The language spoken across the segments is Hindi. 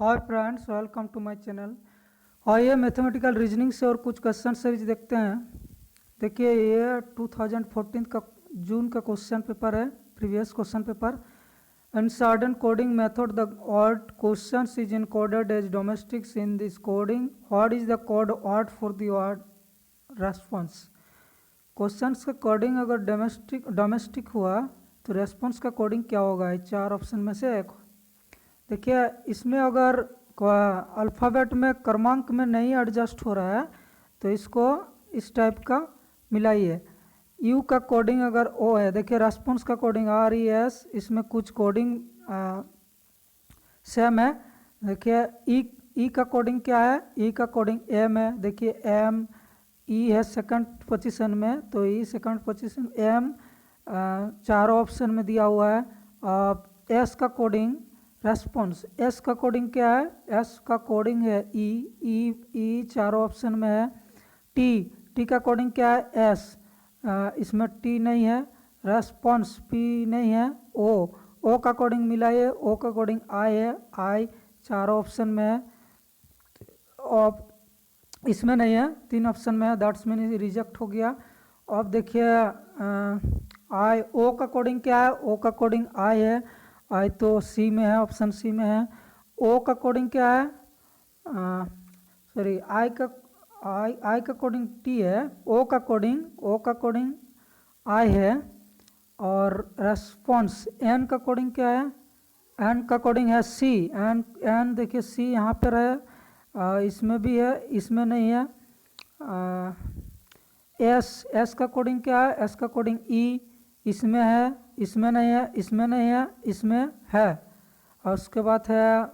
Hi friends, welcome to my channel. आइए मैथमेटिकल रीजनिंग से और कुछ क्वेश्चन सीरीज देखते हैं। देखिए ये 2014 का जून का क्वेश्चन पेपर है, previous question paper. In certain coding method the odd questions is encoded as domestics in this coding. What is the code odd for the odd response. Questions का कोडिंग अगर डोमेस्टिक हुआ तो रेस्पॉन्स का कोडिंग क्या होगा? चार ऑप्शन में से एक। देखिए इसमें अगर अल्फ़ाबेट में क्रमांक में नहीं एडजस्ट हो रहा है तो इसको इस टाइप का मिलाइए। यू का कोडिंग अगर ओ है, देखिए रेस्पॉन्स का कोडिंग आर ई एस, इसमें कुछ कोडिंग सेम है। देखिए ई का कोडिंग क्या है? ई का कोडिंग एम है। देखिए एम ई है सेकंड पोजीशन में, तो ई सेकंड पोजीशन, एम चारों ऑप्शन में दिया हुआ है। एस का कोडिंग रेस्पॉन्स, एस का कोडिंग क्या है? एस का कोडिंग है ई चारों ऑप्शन में है। टी का कोडिंग क्या है? एस, इसमें टी नहीं है। रेस्पॉन्स पी नहीं है। ओ का कोडिंग मिलाइए, ओ का कोडिंग आई है, आई चारों ऑप्शन में है और इसमें नहीं है, तीन ऑप्शन में है, दैट्स मीन रिजेक्ट हो गया। अब देखिए आई, ओ का कोडिंग क्या है? ओ का कोडिंग आई है, आई तो सी में है, ऑप्शन सी में है। ओ का कोडिंग क्या है? सॉरी, आई का कोडिंग टी है। ओ का कोडिंग आई है। और रेस्पॉन्स एन का कोडिंग क्या है? एन का कोडिंग है सी। एन देखिए सी यहाँ पर है, इसमें भी है, इसमें नहीं है। एस का कोडिंग क्या है? एस का कोडिंग ई, इसमें है, इसमें नहीं है, इसमें नहीं है, इसमें है। और उसके बाद है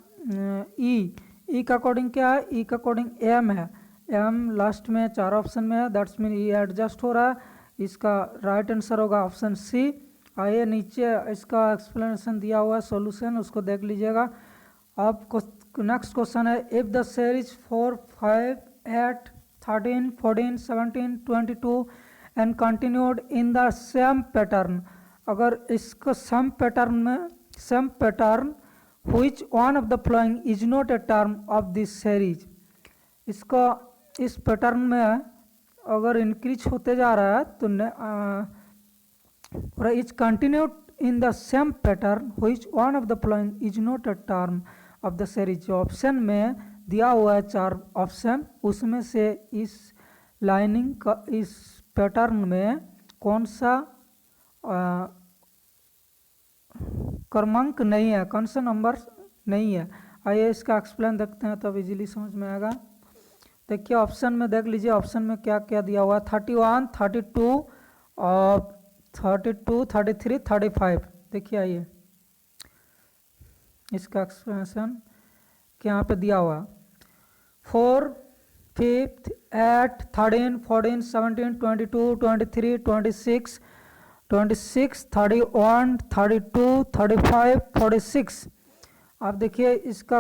ई का कोडिंग क्या है? ई का कोडिंग एम है, एम लास्ट में चार ऑप्शन में है, दैट्स मीन ई एडजस्ट हो रहा है। इसका राइट आंसर होगा ऑप्शन सी। आइए नीचे इसका एक्सप्लेनेशन दिया हुआ है, सॉल्यूशन उसको देख लीजिएगा। अब नेक्स्ट क्वेश्चन है, if the series 4, 5, 8, 13, 14, 17, 22 and continued in the same pattern. अगर इसको same pattern which one of the following is not a term of this series. इसको इस पैटर्न में अगर इंक्रीज होते जा रहा है तो is continued in the same pattern which one of the following is not a term of the series. जो ऑप्शन में दिया हुआ है चार ऑप्शन, उसमें से इस लाइनिंग का, इस पैटर्न में कौन सा क्रमांक नहीं है, कौन सा नंबर नहीं है। आइए इसका एक्सप्लेन देखते हैं तब इजीली समझ में आएगा। देखिए ऑप्शन में देख लीजिए, ऑप्शन में क्या क्या दिया हुआ है। 31, 32 और 32, 33, 35। देखिए आइए इसका एक्सप्लेनेशन यहाँ पे दिया हुआ 4, 5, 8, 13, 14, 17, 22, 23, 26, 31, 32, 35, 46। आप देखिए इसका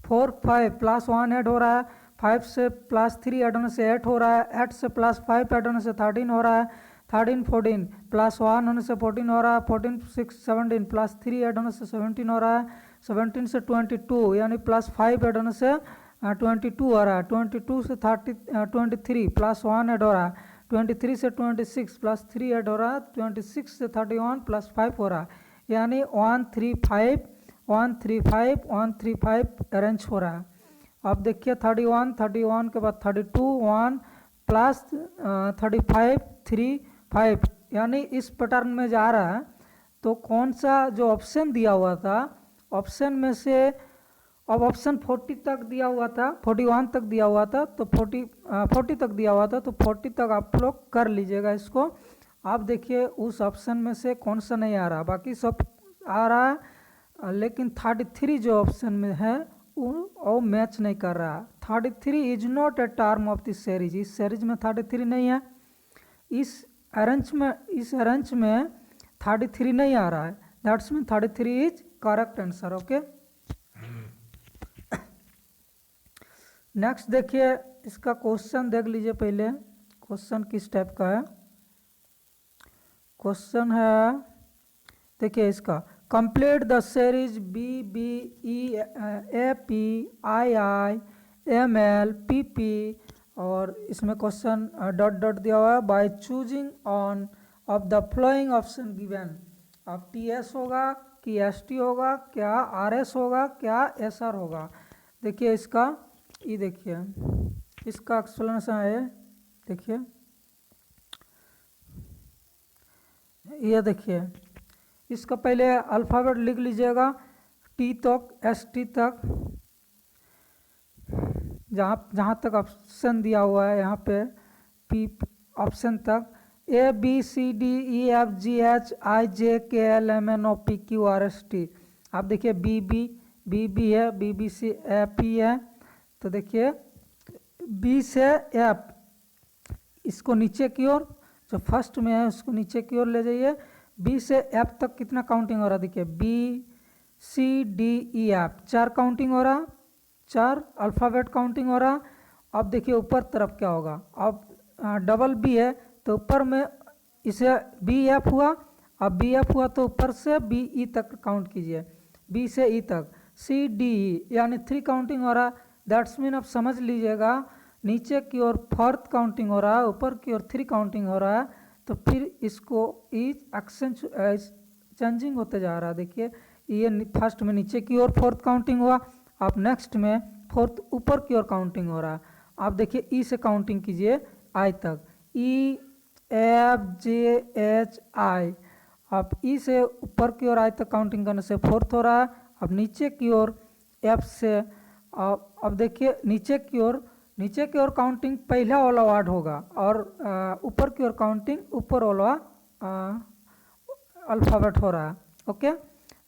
4, 5 प्लस 1 ऐड हो रहा है, 5 से प्लस 3 ऐड होने से 8 हो रहा है, 8 से प्लस 5 ऐड होने से 13 हो रहा है, 13, 14 प्लस 1 होने से 14 हो रहा है, 14, 6, 17 प्लस 3 ऐड होने से 17 हो रहा है, 17 से 22 यानी प्लस 5 ऐड होने से 22 हो रहा है, 22 से 23 प्लस 1 ऐड हो रहा है, 23 से 26 प्लस 3 ऐड हो रहा है, 26 से 31 प्लस 5 हो रहा है, यानी 135 अरेंज हो रहा है। अब देखिए 31 के बाद 32 1 प्लस 35 3 5, यानी इस पैटर्न में जा रहा है। तो कौन सा जो ऑप्शन दिया हुआ था, ऑप्शन में से अब ऑप्शन 40 तक दिया हुआ था, 41 तक दिया हुआ था, तो 40 तक दिया हुआ था, तो 40 तक आप लोग कर लीजिएगा इसको। आप देखिए उस ऑप्शन में से कौन सा नहीं आ रहा, बाकी सब आ रहा है, लेकिन 33 जो ऑप्शन में है वो मैच नहीं कर रहा। 33 is not a term of this series, इस सीरीज में 33 नहीं है, इस अरेंज में 33 नहीं आ रहा है, that's mean 33 is correct answer. Okay, next देखिए इसका क्वेश्चन देख लीजिए। पहले क्वेश्चन किस टाइप का है? क्वेश्चन है, देखिए इसका complete the series B B E A P I I M L P P, और इसमें क्वेश्चन डॉट डॉट दिया हुआ है, by choosing one of the following option given. अब टी एस होगा कि एस टी होगा, क्या आर एस होगा, क्या एस आर होगा। देखिए इसका ये देखिए इसका एक्सप्लेनेशन है, देखिए ये देखिए इसका पहले अल्फ़ाबेट लिख लीजिएगा टी तक, एस टी तक, जहाँ तक ऑप्शन दिया हुआ है यहाँ पे पी ऑप्शन तक, A B C D E F G H I J K L M N O P Q R S T. आप देखिए बी बी है, B B C A P है, तो देखिए बी से एफ, इसको नीचे की ओर, जो फर्स्ट में है उसको नीचे की ओर ले जाइए। बी से एफ तक कितना काउंटिंग हो रहा है, देखिए B C D E F 4 counting हो रहा, 4 अल्फ़ाबेट काउंटिंग हो रहा। अब देखिए ऊपर तरफ क्या होगा, अब डबल बी है तो ऊपर में इसे बी एफ हुआ, अब बी एफ हुआ तो ऊपर से बी ई तक काउंट कीजिए, बी से ई तक, सी डी ई यानी 3 काउंटिंग हो रहा। दैट्स मीन आप समझ लीजिएगा नीचे की ओर 4th काउंटिंग हो रहा है, ऊपर की ओर 3 काउंटिंग हो रहा है, तो फिर इसको इज एक्शन चेंजिंग होते जा रहा है। देखिए ये फर्स्ट में नीचे की ओर 4th काउंटिंग हुआ, अब नेक्स्ट में 4th ऊपर की ओर काउंटिंग हो रहा है। आप देखिए ई से काउंटिंग कीजिए आई तक, E F J H I, अब ई से ऊपर की ओर आई तक काउंटिंग करने से 4th हो रहा है। अब नीचे की ओर एफ से, अब देखिए नीचे की ओर काउंटिंग पहला वाला वर्ड होगा, और ऊपर की ओर काउंटिंग ऊपर वाला अल्फ़ाबेट हो रहा है। ओके,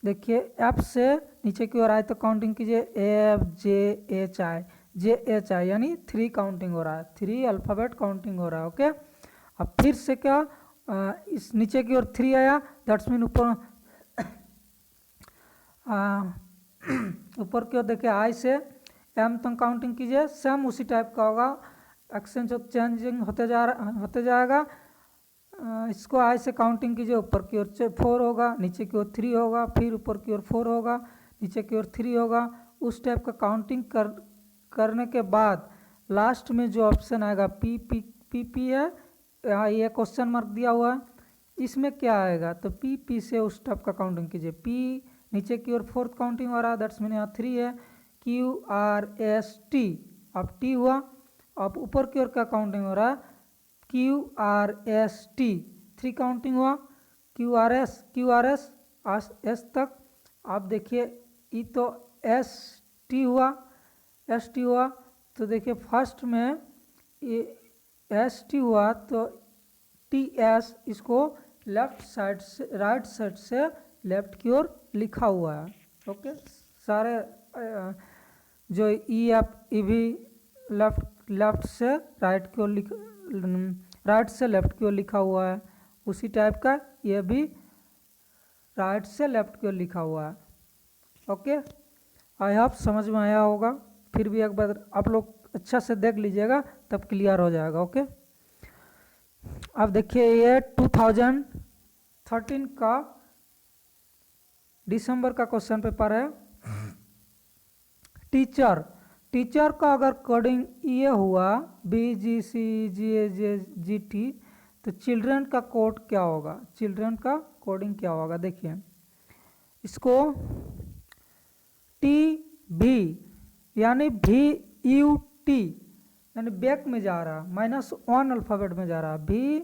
देखिए एफ से नीचे की ओर आए तो काउंटिंग कीजिए एफ जे एच आई यानी 3 काउंटिंग हो रहा है, 3 अल्फ़ाबेट काउंटिंग हो रहा है। ओके, अब फिर से क्या इस नीचे की ओर 3 आया, दैट्स मीन ऊपर ऊपर की ओर देखिए आई से एम तक काउंटिंग कीजिए, सेम उसी टाइप का होगा, एक्शन जो चेंजिंग होते जाएगा। इसको आई से काउंटिंग कीजिए, ऊपर की ओर 4 होगा, नीचे की ओर 3 होगा, फिर ऊपर की ओर 4 होगा, नीचे की ओर 3 होगा। उस टाइप का काउंटिंग करने के बाद लास्ट में जो ऑप्शन आएगा पी पी पी पी है, ये क्वेश्चन मार्क दिया हुआ है, इसमें क्या आएगा, तो पी पी से उस टाइप का काउंटिंग कीजिए। पी नीचे की ओर 4th काउंटिंग हो रहा है, दैट्स मीन यहाँ 3 है, क्यू आर एस टी, अब टी हुआ। अब ऊपर की ओर क्या काउंटिंग हो रहा है, Q R S T 3 counting हुआ, क्यू आर एस एस तक। आप देखिए ई तो एस टी हुआ, तो देखिए फर्स्ट में एस टी हुआ तो टी एस, इसको लेफ्ट साइड से राइट साइड से लेफ्ट की ओर लिखा हुआ है। ओके, सारे जो ई एफ ई भी लेफ्ट से राइट की ओर राइट से लेफ्ट की ओर लिखा हुआ है, उसी टाइप का ये भी राइट से लेफ्ट की ओर लिखा हुआ है। ओके, आई होप समझ में आया होगा, फिर भी एक बार आप लोग अच्छा से देख लीजिएगा तब क्लियर हो जाएगा। ओके, अब देखिए ये 2013 का दिसंबर का क्वेश्चन पेपर है। टीचर का अगर कोडिंग ये हुआ बी जी सी जी ए जे जी टी, तो चिल्ड्रन का कोड क्या होगा, चिल्ड्रन का कोडिंग क्या होगा। देखिए इसको टी भी यानी भी यू टी यानी बैक में जा रहा, -1 अल्फ़ाबेट में जा रहा, भी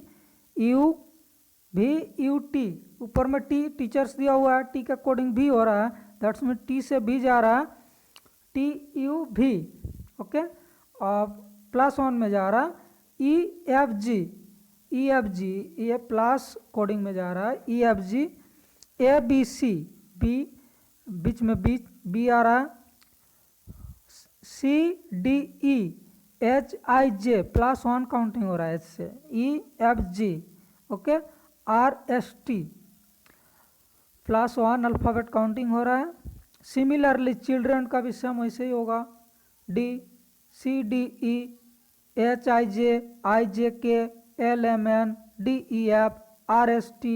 यू टी, ऊपर में टी टीचर्स दिया हुआ है, टी का कोडिंग भी हो रहा है, दैट्स मीन टी से भी जा रहा है, टी यू भी। ओके, और +1 में जा रहा ई एफ जी, ये प्लस कोडिंग में जा रहा है, E F G, A B C, B बीच में बी आ रहा है, C D E H I J +1 counting हो रहा है, इससे E F G. Okay, R S T +1 alphabet counting हो रहा है। सिमिलरली चिल्ड्रन का भी सेम वैसे ही होगा, D C D E H I J K L M N D E F R S T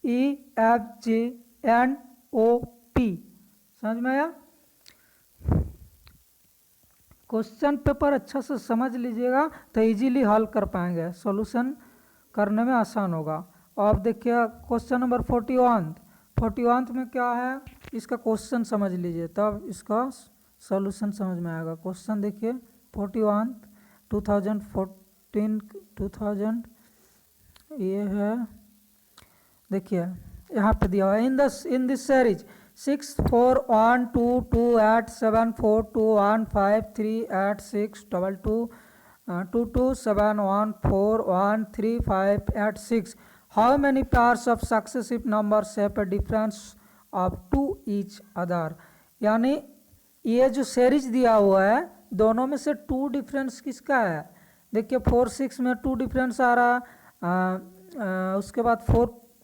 E F G and OP। समझ में आया? क्वेश्चन पेपर अच्छा से समझ लीजिएगा तो इजीली हल कर पाएंगे, सॉल्यूशन करने में आसान होगा। और अब देखिए क्वेश्चन नंबर 41 में क्या है, इसका क्वेश्चन समझ लीजिए तब इसका सॉल्यूशन समझ में आएगा। क्वेश्चन देखिए 41 2000 ये है, देखिए यहाँ पे दिया हुआ है in this series 6 4 1 2 2 8 7 4 2 1 5 3 8 6 2 2 2 2 7 1 4 1 3 5 8 6 how many pairs of successive numbers have a difference of 2 each other. यानी ये जो सीरीज दिया हुआ है दोनों में से 2 डिफरेंस किसका है, देखिए 4 6 में 2 डिफरेंस आ रहा, उसके बाद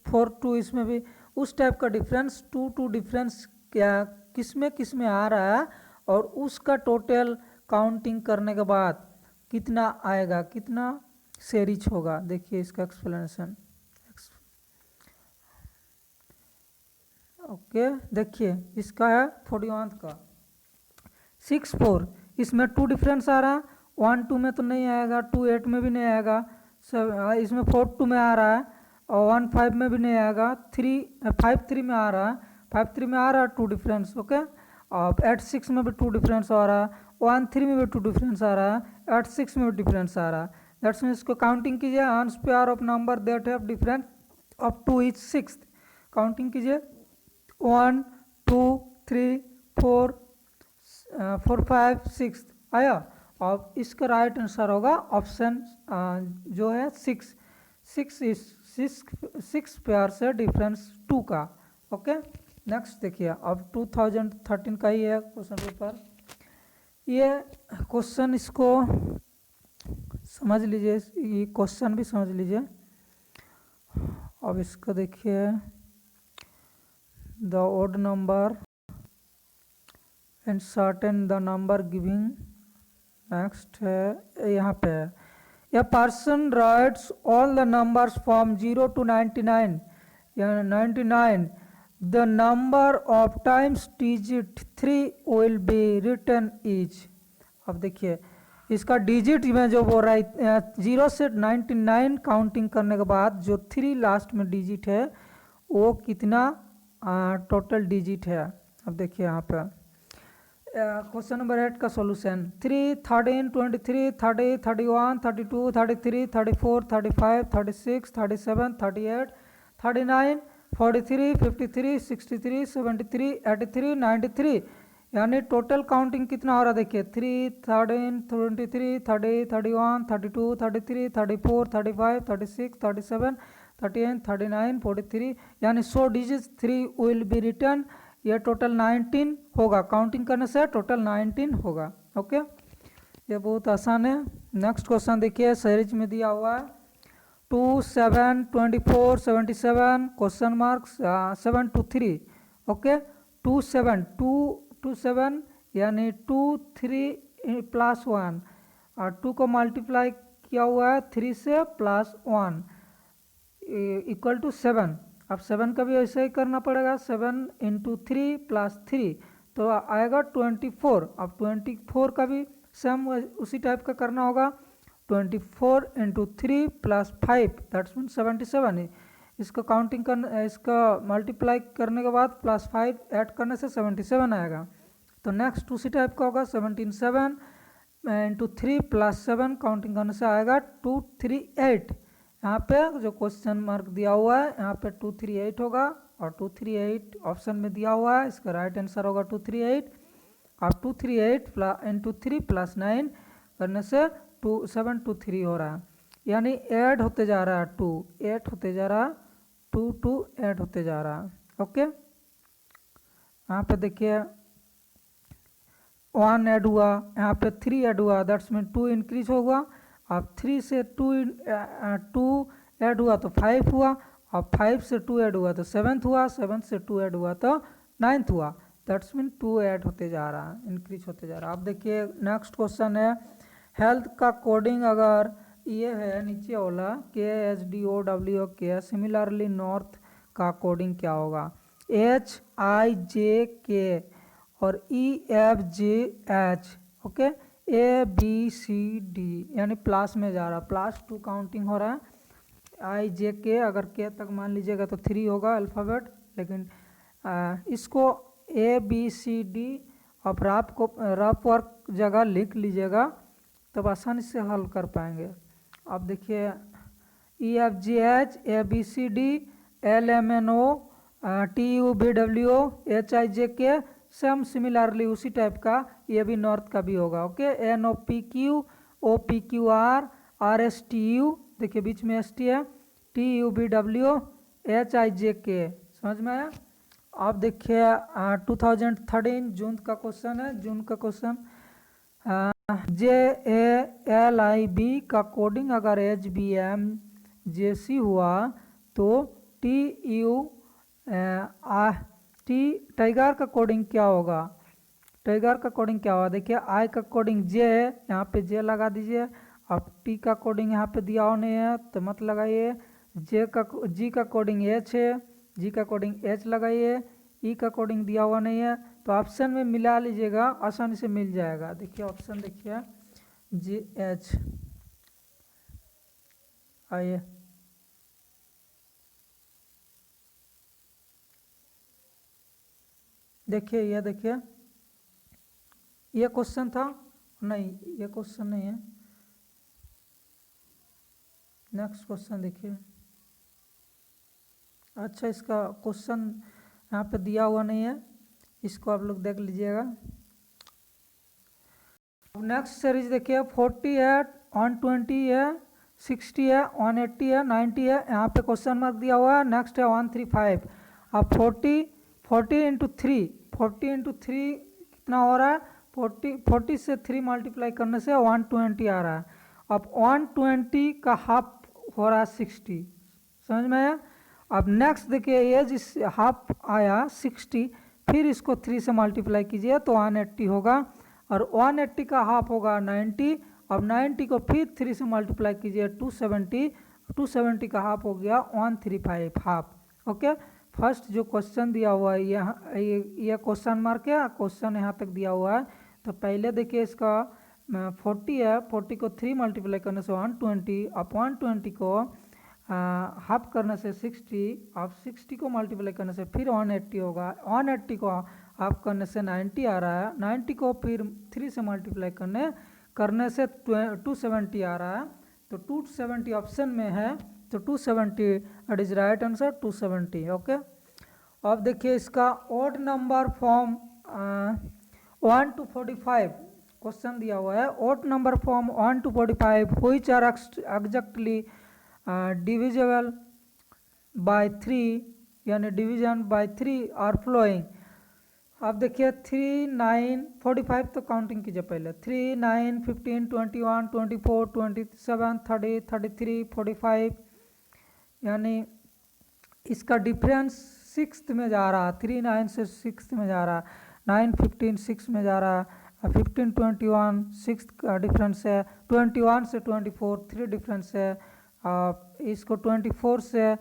4 2 इसमें भी उस टाइप का डिफरेंस 2 डिफरेंस क्या किस में आ रहा है, और उसका टोटल काउंटिंग करने के बाद कितना आएगा, कितना सीरीज होगा। देखिए इसका एक्सप्लेनेशन। ओके देखिए इसका है 41 का 6 4 इसमें 2 डिफरेंस आ रहा है, 1 2 में तो नहीं आएगा, 2 8 में भी नहीं आएगा, इसमें 4 2 में आ रहा है, और 1 5 में भी नहीं आएगा, 5 3 में आ रहा है, 5 3 में आ रहा है 2 डिफरेंस। ओके और 8 6 में भी 2 डिफरेंस आ रहा है, 1 3 में भी 2 डिफरेंस आ रहा है, 8 6 में भी डिफरेंस आ रहा है। दैट्स मीन इसको काउंटिंग कीजिए, हंस pair of number that have difference up to each 6th। Counting कीजिए 1 2 3 4 4 5 6 आया। और इसका राइट आंसर होगा ऑप्शन जो है 6 पेयर से डिफरेंस 2 का। ओके नेक्स्ट देखिए अब 2013 का ही है क्वेश्चन पेपर। ये क्वेश्चन इसको समझ लीजिए, ये क्वेश्चन भी समझ लीजिए। अब इसको देखिए the odd number and certain the number giving. Next है यहाँ पे a person writes all the numbers from 0 to 99 या 99 the number of times digit 3 will be written each. अब देखिए इसका डिजिट में जो बोल रहा है 0 से 99 काउंटिंग करने के बाद जो 3 लास्ट में डिजिट है वो कितना टोटल डिजिट है। अब देखिए यहाँ पे क्वेश्चन नंबर 8 का सॉल्यूशन 3 13 23 30 31 32 33 34 35 36 37 38 39 43 53 63 73 83 93 यानी टोटल काउंटिंग कितना हो रहा है देखिए 3 13 23 30 31 32 33 34 35 36 37 38 39 43 यानी 100 डिजिट 3 विल बी रिटर्न। ये टोटल 19 होगा, काउंटिंग करने से टोटल 19 होगा। ओके ये बहुत आसान है। नेक्स्ट क्वेश्चन देखिए सीरीज में दिया हुआ है 2 7 24 77 क्वेश्चन मार्क 7 2 3। ओके 2 7 2 2 7 यानी 2 3 प्लस 1 और 2 को मल्टीप्लाई किया हुआ है 3 से प्लस 1 इक्वल टू 7। अब 7 का भी ऐसे ही करना पड़ेगा, 7 इंटू 3 प्लस 3 तो आएगा 24। अब 24 का भी सेम उसी टाइप का करना होगा, 24 इंटू 3 प्लस 5 दैट्स मीन 77। इसको काउंटिंग करना, इसका मल्टीप्लाई करने के बाद प्लस 5 ऐड करने से 77 आएगा। तो नेक्स्ट उसी टाइप का होगा 77 इंटू 3 प्लस 7 काउंटिंग करने से आएगा 238। यहाँ पे जो क्वेश्चन मार्क दिया हुआ है यहाँ पे 238 होगा और 238 ऑप्शन में दिया हुआ है, इसका राइट आंसर होगा 238। और 238 इंटू 3 प्लस 9 करने से 723 हो रहा है, यानी ऐड होते जा रहा है 2 8 होते जा रहा है 2 2 ऐड होते जा रहा है। ओके यहाँ पे देखिए 1 ऐड हुआ, यहाँ पे 3 ऐड हुआ दैट्स मीन 2 इंक्रीज होगा। अब 3 से 2 ऐड हुआ तो 5 हुआ, और 5 से 2 ऐड हुआ तो 7th हुआ, 7 से 2 ऐड हुआ तो 9th हुआ। दैट्स मीन 2 ऐड होते जा रहा है, इंक्रीज होते जा रहा है। अब देखिए नेक्स्ट क्वेश्चन है हेल्थ का कोडिंग अगर ये है नीचे वाला KSDOWK, सिमिलरली नॉर्थ का कोडिंग क्या होगा। HIJK और EFGH, ओके, ABCD यानी प्लस में जा रहा, +2 काउंटिंग हो रहा है। IJK अगर के तक मान लीजिएगा तो 3 होगा अल्फ़ाबेट, लेकिन इसको ABCD आप रफ वर्क जगह लिख लीजिएगा तब आसानी से हल कर पाएंगे। अब देखिए EFGH ABCD LMNO TUVW HIJK same similarly उसी टाइप का ये भी नॉर्थ का भी होगा, ओके। NOPQ OPQR RSTU, देखिए बीच में ST है, TUVW HIJK, समझ में आया। अब देखिए 2013 जून का क्वेश्चन है, जून का क्वेश्चन JALIB का कोडिंग अगर HBM JC हुआ तो टाइगर का कोडिंग क्या होगा, टाइगर का कोडिंग क्या होगा। देखिए I का कोडिंग J है, यहाँ पे J लगा दीजिए। अब T का कोडिंग यहाँ पे दिया हुआ नहीं है तो मत लगाइए। G का कोडिंग H है, G का कोडिंग H लगाइए। E का कोडिंग दिया हुआ नहीं है तो ऑप्शन में मिला लीजिएगा, आसानी से मिल जाएगा। देखिए ऑप्शन देखिए GH, आइए देखिए, ये देखिए ये क्वेश्चन था, नहीं ये क्वेश्चन नहीं है। नेक्स्ट क्वेश्चन देखिए, अच्छा इसका क्वेश्चन यहाँ पे दिया हुआ नहीं है, इसको आप लोग देख लीजिएगा। नेक्स्ट सीरीज देखिए 40 है, 120 है, 60 है, 180 है, 90 है, यहाँ पे क्वेश्चन मार्क दिया हुआ है। नेक्स्ट है 135। अब 40 इंटू 3 कितना हो रहा है, 40 से 3 मल्टीप्लाई करने से 120 आ रहा है। अब 120 का हाफ हो रहा है 60, समझ में आया। अब नेक्स्ट देखिए एज इस हाफ आया 60, फिर इसको 3 से मल्टीप्लाई कीजिए तो 180 होगा, और 180 का हाफ होगा 90। अब 90 को फिर 3 से मल्टीप्लाई कीजिए 270 का हाफ हो गया 135 हाफ, ओके। फर्स्ट जो क्वेश्चन दिया हुआ है ये क्वेश्चन मार्क है, क्वेश्चन यहाँ तक दिया हुआ है। तो पहले देखिए इसका 40 है, 40 को 3 मल्टीप्लाई करने से 120, अब 120 को हाफ करने से 60, अब 60 को मल्टीप्लाई करने से फिर 180 होगा, 180 को हाफ करने से 90 आ रहा है, 90 को फिर 3 से मल्टीप्लाई करने से 270 आ रहा है। तो 270 ऑप्शन में है, तो 270 it is right answer 270, okay. अब देखिए इसका odd number form 1 to 45 question दिया हुआ है। Odd number form 1 to 45 which are exactly divisible by 3, यानी डिवीजन बाय 3 आर फ्लोइंग। अब देखिए 3, 9, 45 तो काउंटिंग कीजिए पहले, 3, 9, 15, 21, 24, 27, 30, 33, 45, यानी इसका डिफरेंस 6th में जा रहा है, 3, 9 से 6th में जा रहा है, 9, 15 6 में जा रहा है, 15, 21 6th का डिफरेंस है, 21 से 24 3 डिफरेंस है, इसको 24 से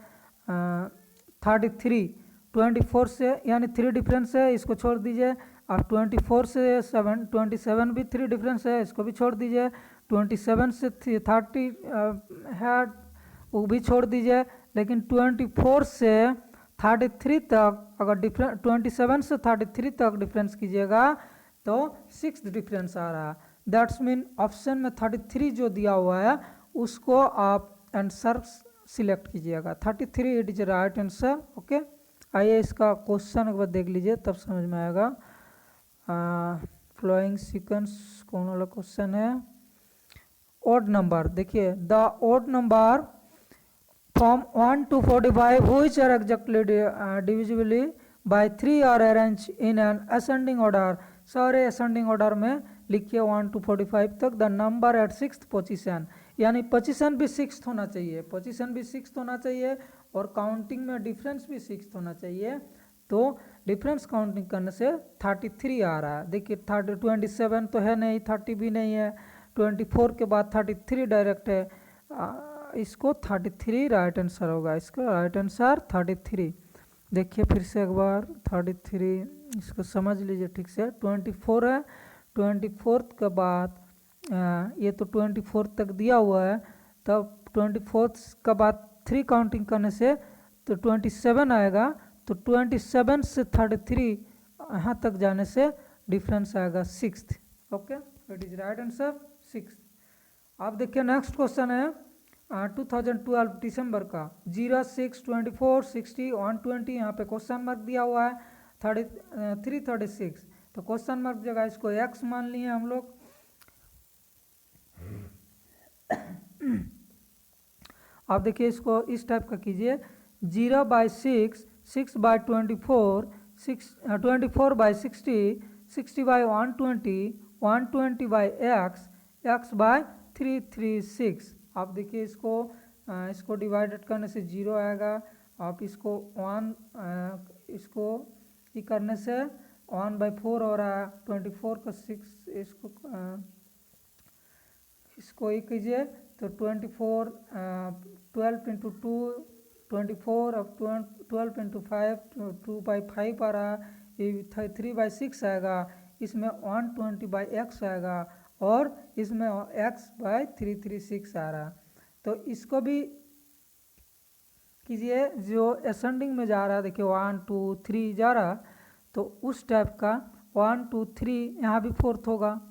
33, 24 से यानी 3 डिफरेंस है, इसको छोड़ दीजिए। अब 24 से 27 भी 3 डिफरेंस है, इसको भी छोड़ दीजिए। 27 से 30 है, वो भी छोड़ दीजिए। लेकिन 24 से 33 तक अगर 27 से 33 तक डिफरेंस कीजिएगा तो 6 डिफरेंस आ रहा है। दैट्स मीन ऑप्शन में 33 जो दिया हुआ है उसको आप आंसर सिलेक्ट कीजिएगा, 33 it is right answer, okay. आइए इसका क्वेश्चन एक बार देख लीजिए तब समझ में आएगा। फ्लोइंग सीक्वेंस कौन वाला क्वेश्चन है। ऑड नंबर देखिए, the odd number from 1 to 45 which are exactly divisibly by 3 are arrange in an ascending order. सारे असेंडिंग ऑर्डर में लिखिए 1 to 45 तक। The number at 6th position, यानी पोजीशन भी 6th होना चाहिए, पोजीशन भी 6th होना चाहिए और काउंटिंग में डिफरेंस भी 6th होना चाहिए। तो डिफरेंस काउंटिंग करने से 33 आ रहा है। देखिए 27 तो है नहीं, 30 भी नहीं है, 24 के बाद 33 डायरेक्ट है, इसको 33 राइट आंसर होगा, इसका राइट आंसर 33। देखिए फिर से एक बार 33, इसको समझ लीजिए ठीक से। 24 है, 24 के बाद ये तो 24 तक दिया हुआ है, तब 24 के बाद 3 काउंटिंग करने से तो 27 आएगा। तो 27 से 33 यहाँ तक जाने से डिफरेंस आएगा 6। Okay, it is right answer 6। अब देखिए नेक्स्ट क्वेश्चन है 2012 दिसंबर का 0, 6, 24, 60, 120। यहाँ पे क्वेश्चन मार्क दिया हुआ है 336। तो क्वेश्चन मार्क जगह इसको x मान लिए हम लोग। अब देखिए इसको इस टाइप का कीजिए, 0/6, 6/24, 24/60, 60/120, 120/x, x/336। आप देखिए इसको डिवाइडेड करने से 0 आएगा। आप इसको 1 इसको ये करने से 1/4 हो रहा है। 24 का 6 इसको ये कीजिए तो 24 12 × 2 24, अब 12 × 5 2/5 आ रहा है। ये 3/6 आएगा। इसमें 120/x आएगा और इसमें x/336 आ रहा है। तो इसको भी कीजिए, जो असेंडिंग में जा रहा है देखिए 1 2 3 जा रहा, तो उस टाइप का 1 2 3 यहाँ भी 4th होगा।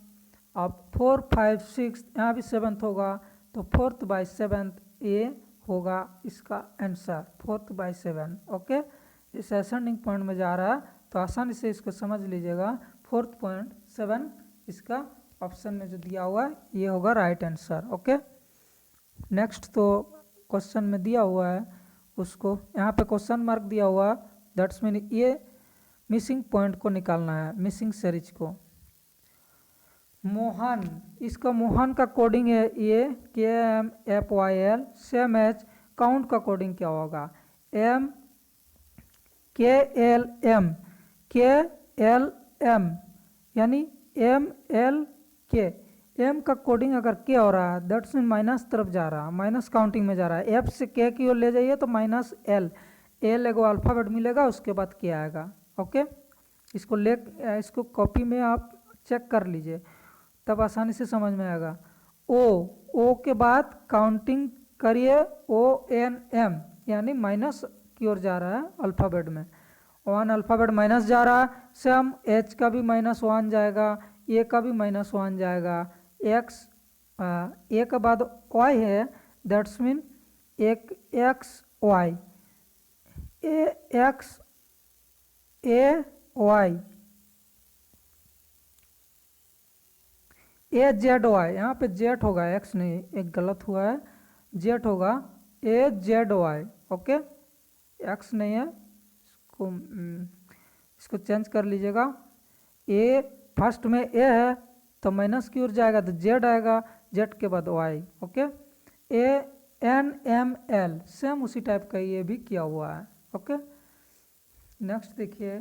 अब 4 5 6 यहाँ भी 7th होगा, तो 4th/7 ये होगा इसका आंसर, 4th/7। ओके, इस असेंडिंग पॉइंट में जा रहा है तो आसानी से इसको समझ लीजिएगा। 4th/7 इसका ऑप्शन में जो दिया हुआ है ये होगा राइट आंसर। ओके, नेक्स्ट तो क्वेश्चन में दिया हुआ है उसको यहाँ पे क्वेश्चन मार्क दिया हुआ, दैट्स मीन ये मिसिंग पॉइंट को निकालना है, मिसिंग सीरीज को। मोहन, इसका मोहन का कोडिंग है ये KMFYL। सेम एज काउंट का कोडिंग क्या होगा, MKLM, KLM यानी MLK। M का कोडिंग अगर K हो रहा है दैट्स मीन माइनस तरफ जा रहा है, माइनस काउंटिंग में जा रहा है। F से K की ओर ले जाइए तो -L, L एगो अल्फ़ाबेट मिलेगा, उसके बाद K आएगा। ओके, इसको कॉपी में आप चेक कर लीजिए तब आसानी से समझ में आएगा। O के बाद काउंटिंग करिए, ONM यानी माइनस की ओर जा रहा है अल्फ़ाबेट में। 1 अल्फ़ाबेट माइनस जा रहा है, सेम H का भी -1 जाएगा, A का भी -1 जाएगा। A के बाद Y है, दैट्स मीन एक XY, AXAY, AZY। यहाँ पे Z होगा, X नहीं, एक गलत हुआ है, Z होगा AZY। ओके, X नहीं है, इसको चेंज कर लीजिएगा। A फर्स्ट में A है तो माइनस की ओर जाएगा तो Z आएगा, Z के बाद Y। ओके, ANML सेम उसी टाइप का ये भी किया हुआ है। ओके, नेक्स्ट देखिए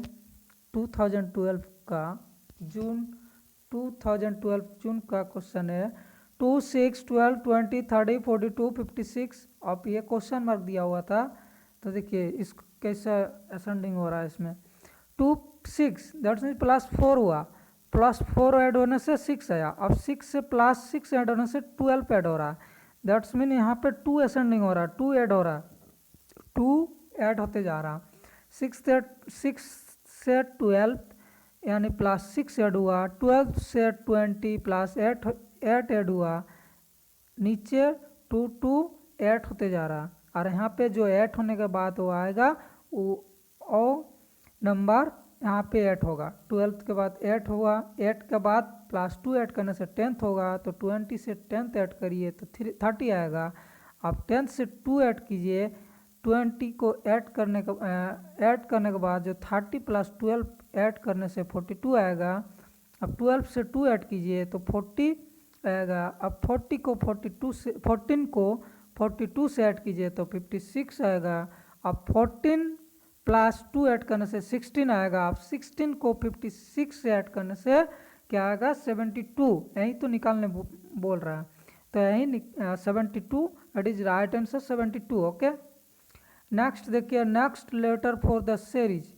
2012 का जून का क्वेश्चन है 2 6 12 20 30 42 56। अब ये क्वेश्चन मार्क दिया हुआ था, तो देखिए इसको कैसा असेंडिंग हो रहा है। इसमें 2 6 दैट्स मीन +4 हुआ, +4 ऐड होने से 6 आया। अब 6 से +6 ऐड होने से 12 ऐड हो रहा है, दैट्स मीन यहाँ पे 2 असेंडिंग हो रहा है, 2 ऐड हो रहा है, 2 ऐड होते जा रहा। 6 से 12 यानी +6 ऐड हुआ, 12 से 20 +8 ऐड हुआ, नीचे 2 2 8 होते जा रहा। और यहाँ पे जो 8 होने के बाद वो आएगा वो नंबर यहाँ पे 8 होगा। 12 के बाद 8 हुआ, 8 के बाद +2 ऐड करने से 10th होगा, तो 20 से 10th ऐड करिए तो 30 आएगा। अब 10 से 2 ऐड कीजिए, 20 को ऐड करने के बाद जो 30 + 12 ऐड करने से 42 आएगा। अब 12 से 2 ऐड कीजिए तो 40 आएगा। अब 14 को 42 से ऐड कीजिए तो 56 आएगा। अब 14 + 2 ऐड करने से 16 आएगा। अब 16 को 56 से ऐड करने से क्या आएगा 72। यही तो निकालने बोल रहा है, तो यही 72, it is right answer 72। Okay, next देखिए, next letter for the series,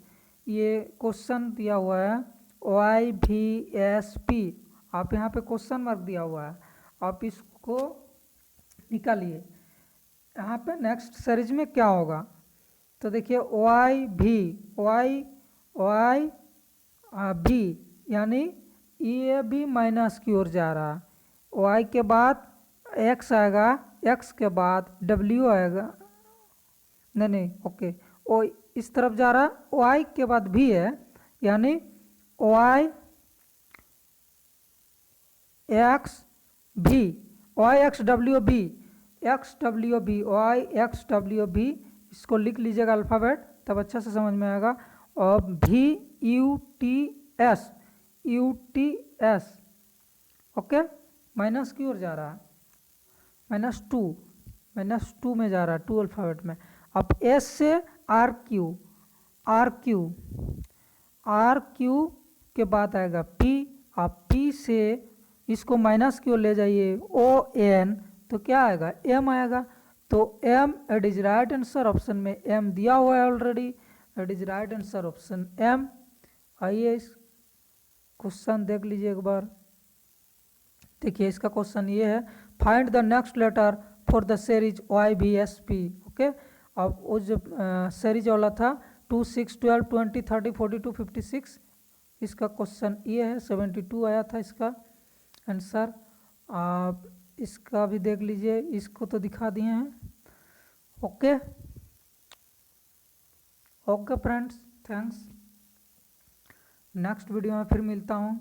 ये क्वेश्चन दिया हुआ है YVSP, आप यहाँ पे क्वेश्चन मार्क दिया हुआ है, आप इसको निकालिए। यहाँ पे नेक्स्ट सीरीज में क्या होगा, तो देखिए वाई भी यानी ये भी माइनस की ओर जा रहा है, वाई के बाद एक्स आएगा, एक्स के बाद डब्ल्यू आएगा, नहीं ओके, ओ इस तरफ जा रहा है, वाई के बाद भी है, यानी वाई एक्स भी, Y X W B, X W B, Y X W B, इसको लिख लीजिएगा अल्फ़ाबेट, तब अच्छा से समझ में आएगा। और भी U T S, okay, minus की ओर जा रहा है, माइनस टू में जा रहा है, टू अल्फ़ाबेट में। अब एस से आर क्यू के बाद आएगा पी, आप पी से इसको माइनस की ओर ले जाइए, ओ एन, तो क्या आएगा, एम आएगा, तो M, it is right answer, option में एम दिया हुआ है already, it is right answer option M. आइए इस क्वेश्चन देख लीजिए एक बार, देखिए इसका क्वेश्चन ये है, find the next letter for the series YVSP, okay. अब वो जो सीरीज वाला था 2, 6, 12, 20, 30, 42, 56, इसका क्वेश्चन ये है, 72 आया था इसका आंसर। आप इसका भी देख लीजिए, इसको तो दिखा दिए हैं, okay okay friends, thanks. Next video में फिर मिलता हूँ।